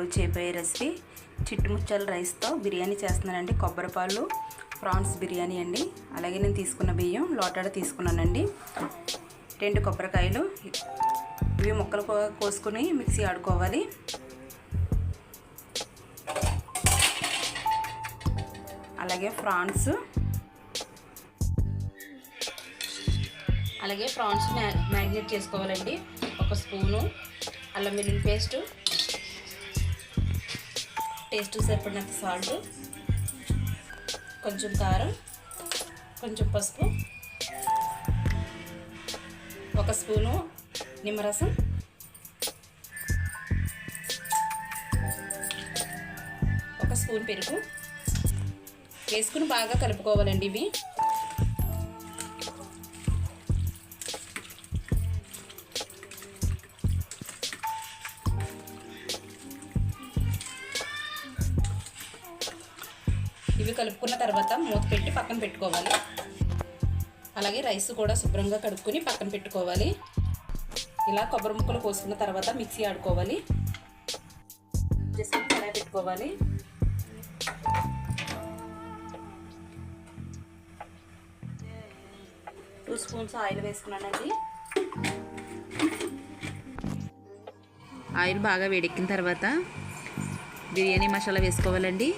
ఈరోజు చేయబోయే రెసిపీ చిట్టుముచ్చల రైస్తో బిర్యానీ చేస్తున్నానండి. కొబ్బరిపాలు ప్రాన్స్ బిర్యానీ అండి. అలాగే నేను తీసుకున్న బియ్యం లోటాడ తీసుకున్నానండి. 2 కొబ్బరికాయలు ఇవి ముక్కలు కోసుకొని మిక్సీ ఆడుకోవాలి. అలాగే ప్రాన్స్ మ్యారినేట్ చేసుకోవాలండి. 1 స్పూను అల్లం వెల్లుల్లి పేస్టు, టేస్ట్ సరిపడినంత సాల్ట్, కొంచెం కారం, కొంచెం పసుపు, 1 స్పూను నిమ్మరసం, 1 స్పూన్ పెరుగు వేసుకుని బాగా కలుపుకోవాలండి. ఇవి కలుపుకున్న తర్వాత మూత పెట్టి పక్కన పెట్టుకోవాలి. అలాగే రైస్ కూడా శుభ్రంగా కడుక్కొని పక్కన పెట్టుకోవాలి. ఇలా కొబ్బరి ముక్కలు కోసుకున్న తర్వాత మిక్సీ ఆడుకోవాలి. కడాయి పెట్టుకోవాలి. టూ స్పూన్స్ ఆయిల్ వేసుకున్నానండి. ఆయిల్ బాగా వేడెక్కిన తర్వాత బిర్యానీ మసాలా వేసుకోవాలండి.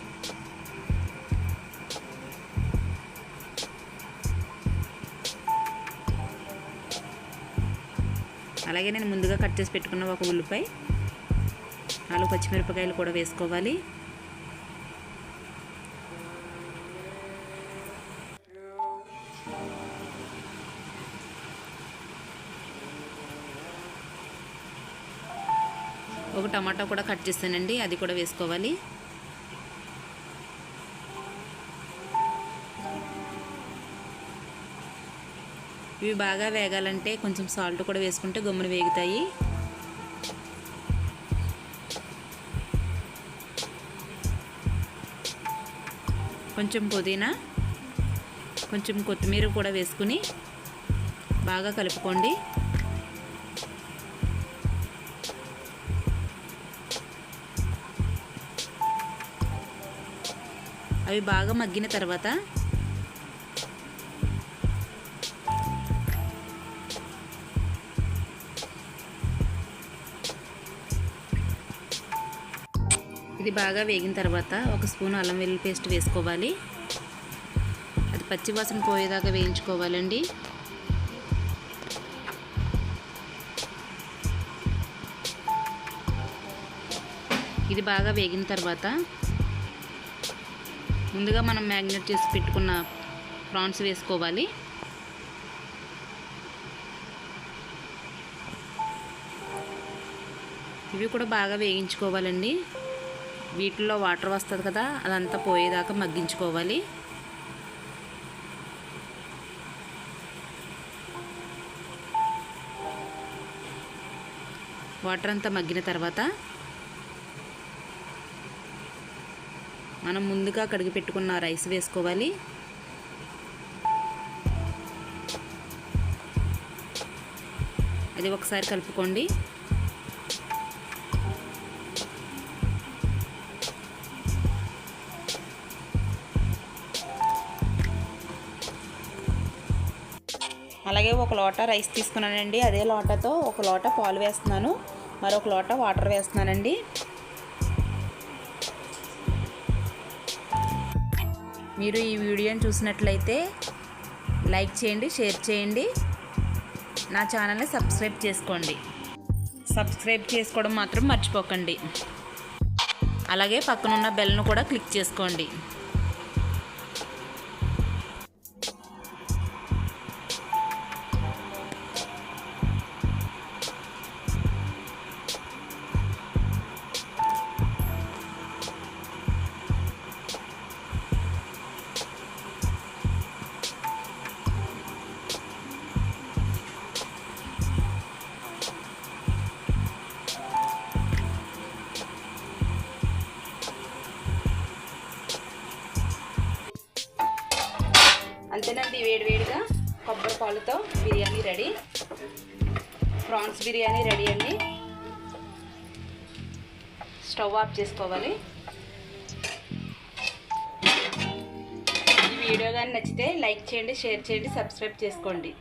అలాగే నేను ముందుగా కట్ చేసి పెట్టుకున్న 1 ఉల్లిపాయ, 4 పచ్చిమిరపకాయలు కూడా వేసుకోవాలి. ఒక టమాటా కూడా కట్ చేస్తానండి, అది కూడా వేసుకోవాలి. ఇవి బాగా వేగాలంటే కొంచెం సాల్ట్ కూడా వేసుకుంటే గమ్మున వేగుతాయి. కొంచెం పుదీనా, కొంచెం కొత్తిమీర కూడా వేసుకుని బాగా కలుపుకోండి. అవి బాగా మగ్గిన తర్వాత ఇది బాగా వేగిన తర్వాత 1 స్పూన్ అల్లం వెల్లుల్లి పేస్ట్ వేసుకోవాలి. అది పచ్చి వాసన పోయేదాకా వేయించుకోవాలండి. ఇది బాగా వేగిన తర్వాత ముందుగా మనం మ్యారినేట్ చేసి పెట్టుకున్న ప్రాన్స్ వేసుకోవాలి. ఇవి కూడా బాగా వేయించుకోవాలండి. వీటిల్లో వాటర్ వస్తుంది కదా, అదంతా పోయేదాకా మగ్గించుకోవాలి. వాటర్ అంతా మగ్గిన తర్వాత మనం ముందుగా కడిగి పెట్టుకున్న రైస్ వేసుకోవాలి. అది ఒకసారి కలుపుకోండి. అలాగే 1 లోటా రైస్ తీసుకున్నానండి. అదే లోటాతో 1 లోటా పాలు వేస్తున్నాను, మరొక లోటా వాటర్ వేస్తున్నానండి. మీరు ఈ వీడియోని చూసినట్లయితే లైక్ చేయండి, షేర్ చేయండి, నా ఛానల్ని సబ్స్క్రైబ్ చేసుకోండి. సబ్స్క్రైబ్ చేసుకోవడం మాత్రం మర్చిపోకండి. అలాగే పక్కనున్న బెల్ను కూడా క్లిక్ చేసుకోండి. అంతేనండి, వేడివేడిగా కొబ్బరి పాలతో biryani ready. Prawns biryani ready అండి. స్టవ్ ఆఫ్ చేసుకోవాలి. ఈ వీడియో కానీ నచ్చితే లైక్ చేయండి, షేర్ చేయండి, సబ్స్క్రైబ్ చేసుకోండి.